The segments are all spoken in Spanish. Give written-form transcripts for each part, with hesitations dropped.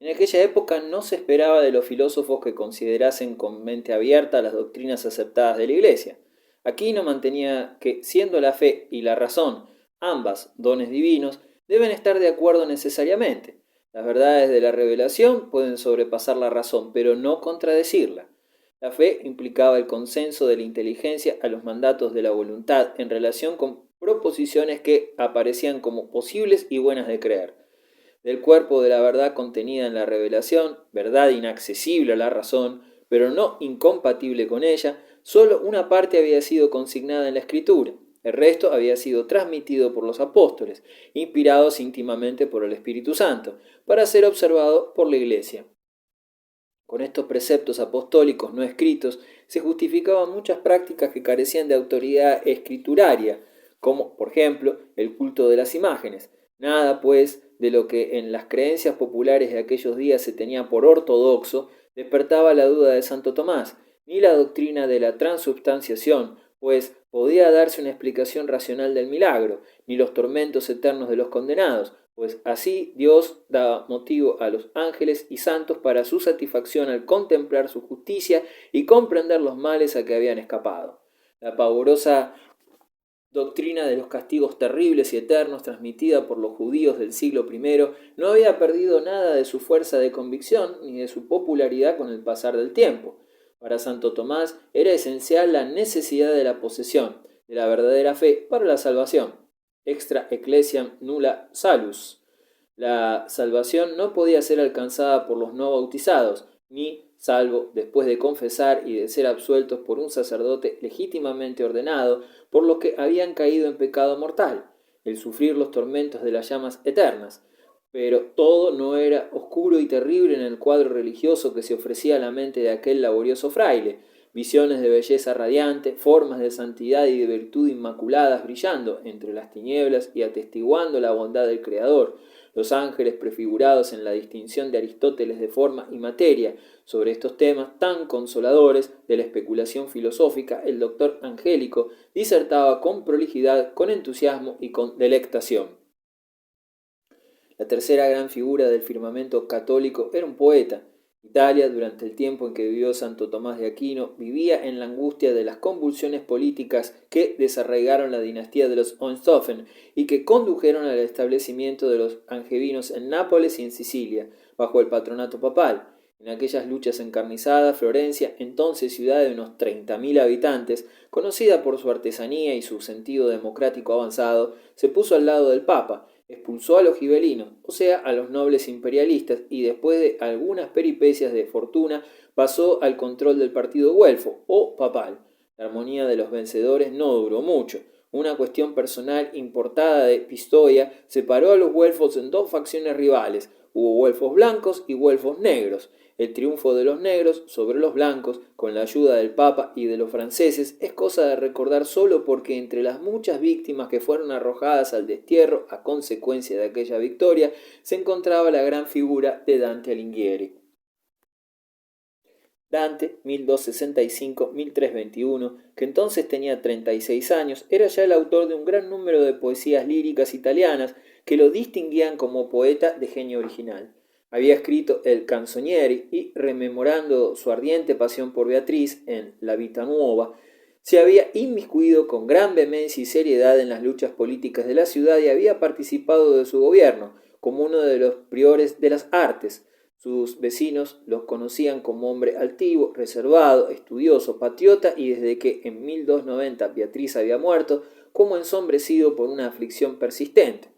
En aquella época no se esperaba de los filósofos que considerasen con mente abierta las doctrinas aceptadas de la Iglesia. Aquino mantenía que, siendo la fe y la razón ambas dones divinos, deben estar de acuerdo necesariamente. Las verdades de la revelación pueden sobrepasar la razón, pero no contradecirla. La fe implicaba el consenso de la inteligencia a los mandatos de la voluntad en relación con proposiciones que aparecían como posibles y buenas de creer. Del cuerpo de la verdad contenida en la revelación, verdad inaccesible a la razón, pero no incompatible con ella, sólo una parte había sido consignada en la Escritura. El resto había sido transmitido por los apóstoles, inspirados íntimamente por el Espíritu Santo, para ser observado por la Iglesia. Con estos preceptos apostólicos no escritos se justificaban muchas prácticas que carecían de autoridad escrituraria, como, por ejemplo, el culto de las imágenes. Nada, pues, de lo que en las creencias populares de aquellos días se tenía por ortodoxo, despertaba la duda de Santo Tomás, ni la doctrina de la transubstanciación, pues podía darse una explicación racional del milagro, ni los tormentos eternos de los condenados, pues así Dios daba motivo a los ángeles y santos para su satisfacción al contemplar su justicia y comprender los males a que habían escapado. La pavorosa doctrina de los castigos terribles y eternos transmitida por los judíos del siglo I no había perdido nada de su fuerza de convicción ni de su popularidad con el pasar del tiempo. Para Santo Tomás era esencial la necesidad de la posesión de la verdadera fe para la salvación. Extra ecclesiam nulla salus. La salvación no podía ser alcanzada por los no bautizados, ni salvo después de confesar y de ser absueltos por un sacerdote legítimamente ordenado, por los que habían caído en pecado mortal, el sufrir los tormentos de las llamas eternas. Pero todo no era oscuro y terrible en el cuadro religioso que se ofrecía a la mente de aquel laborioso fraile. Visiones de belleza radiante, formas de santidad y de virtud inmaculadas brillando entre las tinieblas y atestiguando la bondad del Creador, los ángeles prefigurados en la distinción de Aristóteles de forma y materia. Sobre estos temas tan consoladores de la especulación filosófica, el doctor Angélico disertaba con prolijidad, con entusiasmo y con delectación. La tercera gran figura del firmamento católico era un poeta. Italia, durante el tiempo en que vivió Santo Tomás de Aquino, vivía en la angustia de las convulsiones políticas que desarraigaron la dinastía de los Hohenstaufen y que condujeron al establecimiento de los angevinos en Nápoles y en Sicilia, bajo el patronato papal. En aquellas luchas encarnizadas, Florencia, entonces ciudad de unos 30.000 habitantes, conocida por su artesanía y su sentido democrático avanzado, se puso al lado del Papa, expulsó a los gibelinos, o sea, a los nobles imperialistas, y después de algunas peripecias de fortuna pasó al control del partido güelfo o papal. La armonía de los vencedores no duró mucho. Una cuestión personal importada de Pistoia separó a los güelfos en dos facciones rivales. Hubo güelfos blancos y güelfos negros. El triunfo de los negros sobre los blancos, con la ayuda del Papa y de los franceses, es cosa de recordar solo porque entre las muchas víctimas que fueron arrojadas al destierro a consecuencia de aquella victoria, se encontraba la gran figura de Dante Alighieri. Dante, 1265-1321, que entonces tenía 36 años, era ya el autor de un gran número de poesías líricas italianas que lo distinguían como poeta de genio original. Había escrito el Canzonieri y, rememorando su ardiente pasión por Beatriz en La Vita Nuova, se había inmiscuido con gran vehemencia y seriedad en las luchas políticas de la ciudad y había participado de su gobierno como uno de los priores de las artes. Sus vecinos los conocían como hombre altivo, reservado, estudioso, patriota y desde que en 1290 Beatriz había muerto, como ensombrecido por una aflicción persistente.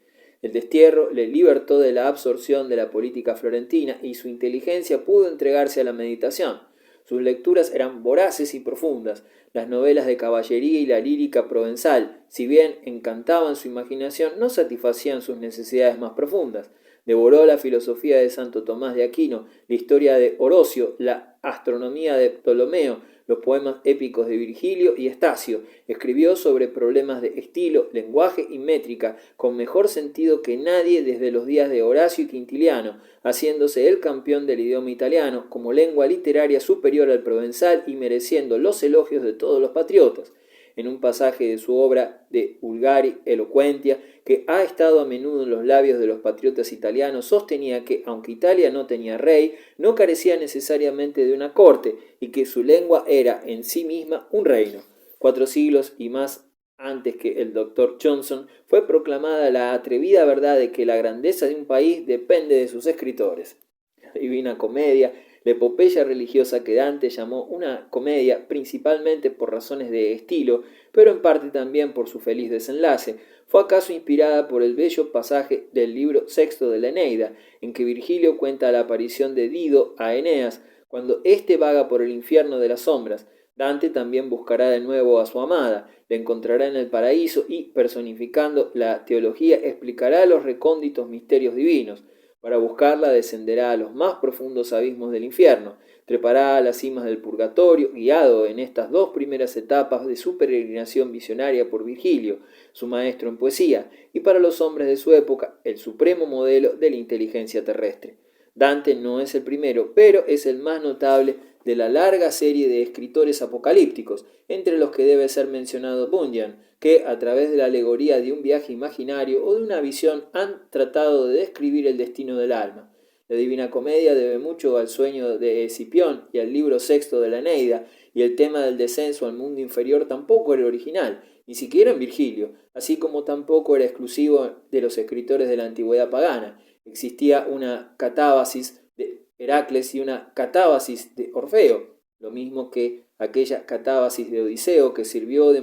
El destierro le libertó de la absorción de la política florentina y su inteligencia pudo entregarse a la meditación. Sus lecturas eran voraces y profundas. Las novelas de caballería y la lírica provenzal, si bien encantaban su imaginación, no satisfacían sus necesidades más profundas. Devoró la filosofía de Santo Tomás de Aquino, la historia de Orocio, la astronomía de Ptolomeo, los poemas épicos de Virgilio y Estacio. Escribió sobre problemas de estilo, lenguaje y métrica, con mejor sentido que nadie desde los días de Horacio y Quintiliano, haciéndose el campeón del idioma italiano como lengua literaria superior al provenzal y mereciendo los elogios de todos los patriotas. en un pasaje de su obra de Vulgari Eloquentia, que ha estado a menudo en los labios de los patriotas italianos, sostenía que, aunque Italia no tenía rey, no carecía necesariamente de una corte, y que su lengua era en sí misma un reino. 4 siglos y más antes que el doctor Johnson, fue proclamada la atrevida verdad de que la grandeza de un país depende de sus escritores. La Divina Comedia, la epopeya religiosa que Dante llamó una comedia principalmente por razones de estilo, pero en parte también por su feliz desenlace, fue acaso inspirada por el bello pasaje del libro sexto de la Eneida, en que Virgilio cuenta la aparición de Dido a Eneas, cuando éste vaga por el infierno de las sombras. Dante también buscará de nuevo a su amada, la encontrará en el paraíso y, personificando la teología, explicará los recónditos misterios divinos. Para buscarla descenderá a los más profundos abismos del infierno, trepará a las cimas del purgatorio, guiado en estas 2 primeras etapas de su peregrinación visionaria por Virgilio, su maestro en poesía, y para los hombres de su época, el supremo modelo de la inteligencia terrestre. Dante no es el primero, pero es el más notable de la larga serie de escritores apocalípticos, entre los que debe ser mencionado Bunyan, que a través de la alegoría de un viaje imaginario o de una visión han tratado de describir el destino del alma. La Divina Comedia debe mucho al sueño de Escipión y al libro sexto de la Eneida, y el tema del descenso al mundo inferior tampoco era original, ni siquiera en Virgilio, así como tampoco era exclusivo de los escritores de la antigüedad pagana. Existía una catábasis de Heracles y una catábasis de Orfeo, lo mismo que aquella catábasis de Odiseo que sirvió de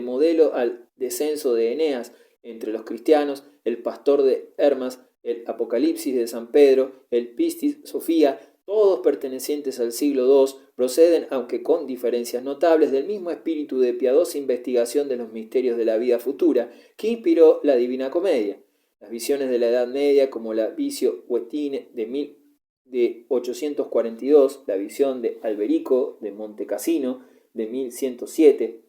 modelo al descenso de Eneas entre los cristianos, el pastor de Hermas, el Apocalipsis de San Pedro, el Pistis Sofía, todos pertenecientes al siglo II, proceden, aunque con diferencias notables, del mismo espíritu de piadosa investigación de los misterios de la vida futura que inspiró la Divina Comedia. Las visiones de la Edad Media, como la Visio Wetine de 842, la visión de Alberico de Montecassino de 1107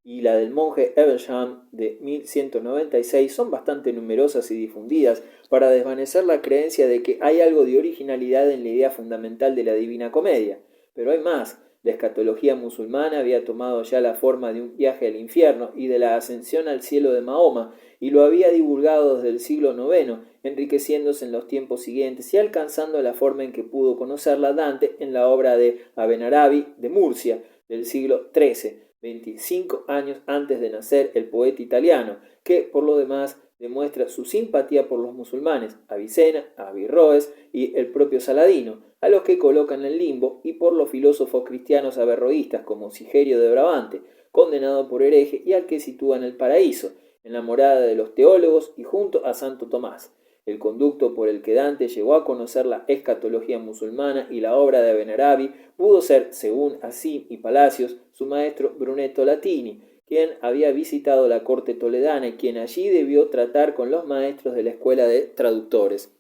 y la del monje Evesham de 1196 son bastante numerosas y difundidas para desvanecer la creencia de que hay algo de originalidad en la idea fundamental de la Divina Comedia. Pero hay más. La escatología musulmana había tomado ya la forma de un viaje al infierno y de la ascensión al cielo de Mahoma, y lo había divulgado desde el siglo IX, enriqueciéndose en los tiempos siguientes y alcanzando la forma en que pudo conocerla Dante en la obra de Abenarabi de Murcia del siglo XIII, 25 años antes de nacer el poeta italiano, que por lo demás demuestra su simpatía por los musulmanes, Avicena, Averroes y el propio Saladino, a los que colocan en el limbo, y por los filósofos cristianos averroístas como Sigerio de Brabante, condenado por hereje, y al que sitúa en el paraíso, en la morada de los teólogos y junto a Santo Tomás. El conducto por el que Dante llegó a conocer la escatología musulmana y la obra de Abenarabi pudo ser, según Assim y Palacios, su maestro Brunetto Latini, quien había visitado la corte toledana y quien allí debió tratar con los maestros de la escuela de traductores.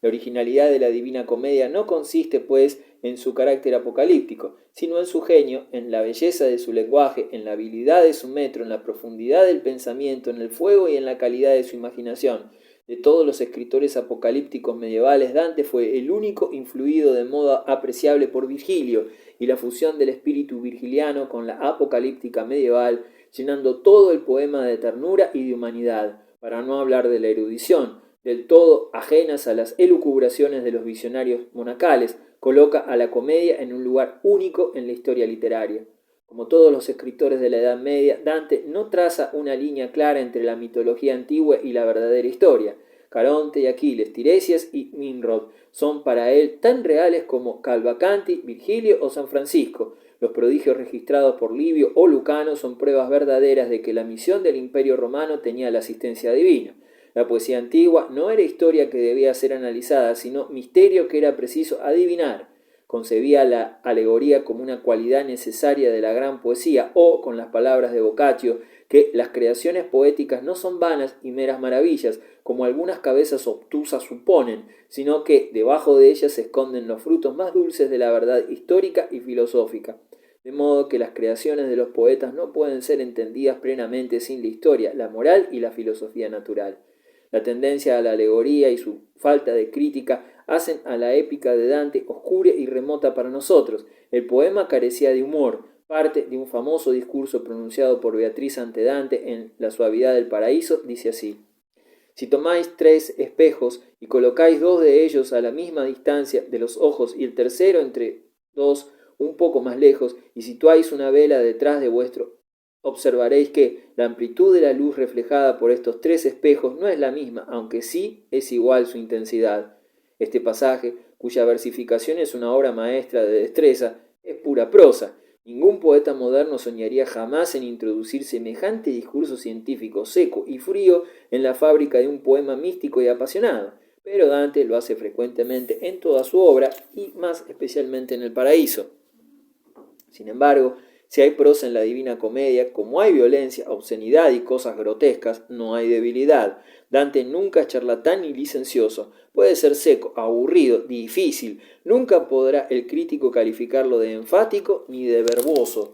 La originalidad de la Divina Comedia no consiste, pues, en su carácter apocalíptico, sino en su genio, en la belleza de su lenguaje, en la habilidad de su metro, en la profundidad del pensamiento, en el fuego y en la calidad de su imaginación. De todos los escritores apocalípticos medievales, Dante fue el único influido de modo apreciable por Virgilio, y la fusión del espíritu virgiliano con la apocalíptica medieval, llenando todo el poema de ternura y de humanidad, para no hablar de la erudición, del todo ajenas a las elucubraciones de los visionarios monacales, coloca a la comedia en un lugar único en la historia literaria. Como todos los escritores de la Edad Media, Dante no traza una línea clara entre la mitología antigua y la verdadera historia. Caronte y Aquiles, Tiresias y Nimrod son para él tan reales como Calvacanti, Virgilio o San Francisco. Los prodigios registrados por Livio o Lucano son pruebas verdaderas de que la misión del Imperio Romano tenía la asistencia divina. La poesía antigua no era historia que debía ser analizada, sino misterio que era preciso adivinar. Concebía la alegoría como una cualidad necesaria de la gran poesía, o, con las palabras de Boccaccio, que las creaciones poéticas no son vanas y meras maravillas, como algunas cabezas obtusas suponen, sino que debajo de ellas se esconden los frutos más dulces de la verdad histórica y filosófica. De modo que las creaciones de los poetas no pueden ser entendidas plenamente sin la historia, la moral y la filosofía natural. La tendencia a la alegoría y su falta de crítica hacen a la épica de Dante oscura y remota para nosotros. El poema carecía de humor, parte de un famoso discurso pronunciado por Beatriz ante Dante en La suavidad del paraíso, dice así: si tomáis 3 espejos y colocáis 2 de ellos a la misma distancia de los ojos y el tercero entre 2 un poco más lejos, y situáis una vela detrás de vuestro, observaréis que la amplitud de la luz reflejada por estos 3 espejos no es la misma, aunque sí es igual su intensidad. Este pasaje, cuya versificación es una obra maestra de destreza, es pura prosa. Ningún poeta moderno soñaría jamás en introducir semejante discurso científico seco y frío en la fábrica de un poema místico y apasionado, pero Dante lo hace frecuentemente en toda su obra y más especialmente en El Paraíso. Sin embargo, si hay prosa en la Divina Comedia, como hay violencia, obscenidad y cosas grotescas, no hay debilidad. Dante nunca es charlatán ni licencioso. Puede ser seco, aburrido, difícil. Nunca podrá el crítico calificarlo de enfático ni de verboso.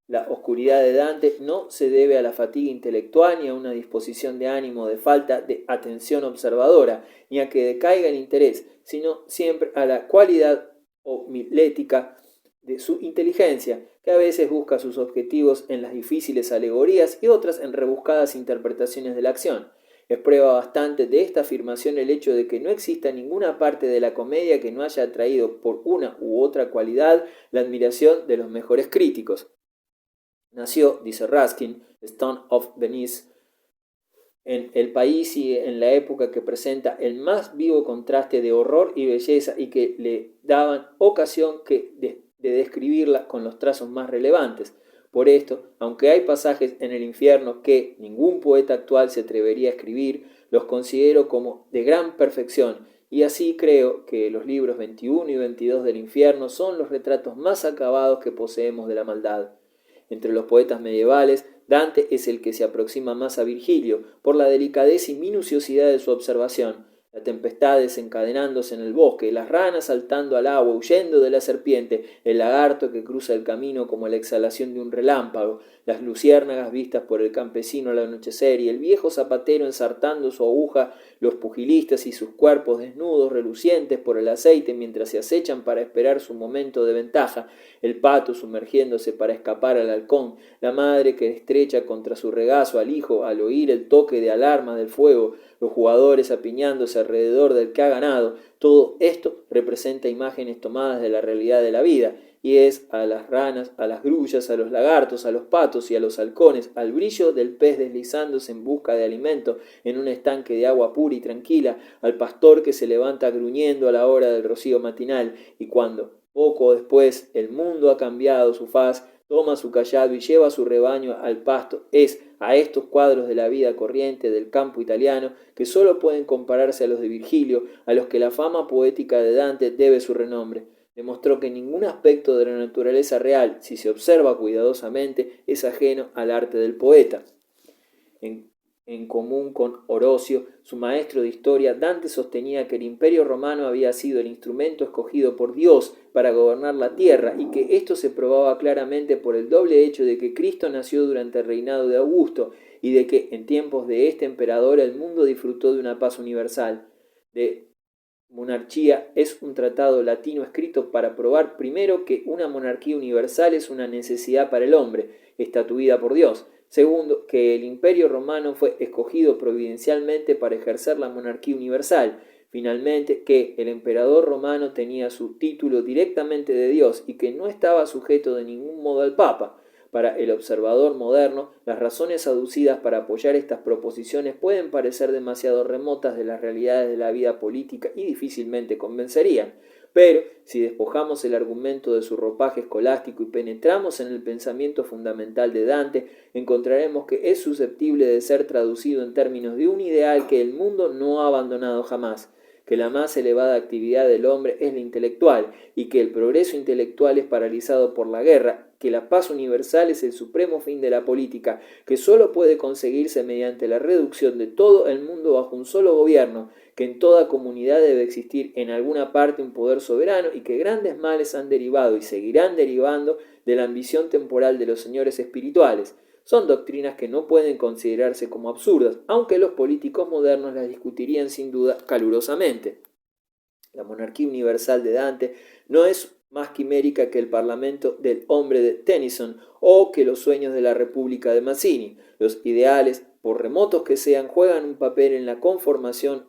La oscuridad de Dante no se debe a la fatiga intelectual ni a una disposición de ánimo de falta de atención observadora, ni a que decaiga el interés, sino siempre a la cualidad homilética de su inteligencia, que a veces busca sus objetivos en las difíciles alegorías y otras en rebuscadas interpretaciones de la acción. Es prueba bastante de esta afirmación el hecho de que no exista ninguna parte de la comedia que no haya atraído por una u otra cualidad la admiración de los mejores críticos. Nació, dice Ruskin, Stone of Venice, en el país y en la época que presenta el más vivo contraste de horror y belleza y que le daban ocasión de describirla con los trazos más relevantes. Por esto, aunque hay pasajes en el infierno que ningún poeta actual se atrevería a escribir, los considero como de gran perfección, y así creo que los libros 21 y 22 del infierno son los retratos más acabados que poseemos de la maldad. Entre los poetas medievales, Dante es el que se aproxima más a Virgilio, por la delicadeza y minuciosidad de su observación. La tempestad desencadenándose en el bosque, las ranas saltando al agua, huyendo de la serpiente, el lagarto que cruza el camino como la exhalación de un relámpago, las luciérnagas vistas por el campesino al anochecer y el viejo zapatero ensartando su aguja, los pugilistas y sus cuerpos desnudos relucientes por el aceite mientras se acechan para esperar su momento de ventaja, el pato sumergiéndose para escapar al halcón, la madre que estrecha contra su regazo al hijo al oír el toque de alarma del fuego, los jugadores apiñándose alrededor del que ha ganado. Todo esto representa imágenes tomadas de la realidad de la vida, y es a las ranas, a las grullas, a los lagartos, a los patos y a los halcones, al brillo del pez deslizándose en busca de alimento en un estanque de agua pura y tranquila, al pastor que se levanta gruñendo a la hora del rocío matinal, y cuando, poco después, el mundo ha cambiado su faz, toma su cayado y lleva su rebaño al pasto, es a estos cuadros de la vida corriente del campo italiano que sólo pueden compararse a los de Virgilio, a los que la fama poética de Dante debe su renombre. Demostró que ningún aspecto de la naturaleza real, si se observa cuidadosamente, es ajeno al arte del poeta. En común con Orocio, su maestro de historia, Dante sostenía que el Imperio Romano había sido el instrumento escogido por Dios para gobernar la tierra y que esto se probaba claramente por el doble hecho de que Cristo nació durante el reinado de Augusto y de que en tiempos de este emperador el mundo disfrutó de una paz universal. De monarquía es un tratado latino escrito para probar primero que una monarquía universal es una necesidad para el hombre, estatuida por Dios. Segundo, que el Imperio Romano fue escogido providencialmente para ejercer la monarquía universal. Finalmente, que el emperador romano tenía su título directamente de Dios y que no estaba sujeto de ningún modo al Papa. Para el observador moderno, las razones aducidas para apoyar estas proposiciones pueden parecer demasiado remotas de las realidades de la vida política y difícilmente convencerían. Pero, si despojamos el argumento de su ropaje escolástico y penetramos en el pensamiento fundamental de Dante, encontraremos que es susceptible de ser traducido en términos de un ideal que el mundo no ha abandonado jamás, que la más elevada actividad del hombre es la intelectual y que el progreso intelectual es paralizado por la guerra, que la paz universal es el supremo fin de la política, que sólo puede conseguirse mediante la reducción de todo el mundo bajo un solo gobierno, que en toda comunidad debe existir en alguna parte un poder soberano y que grandes males han derivado y seguirán derivando de la ambición temporal de los señores espirituales. Son doctrinas que no pueden considerarse como absurdas, aunque los políticos modernos las discutirían sin duda calurosamente. La monarquía universal de Dante no es más quimérica que el parlamento del hombre de Tennyson o que los sueños de la República de Mazzini. Los ideales, por remotos que sean, juegan un papel en la conformación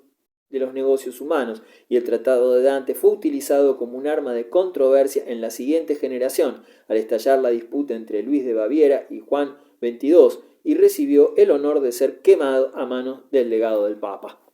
de los negocios humanos, y el Tratado de Dante fue utilizado como un arma de controversia en la siguiente generación, al estallar la disputa entre Luis de Baviera y Juan XXII, y recibió el honor de ser quemado a manos del legado del Papa.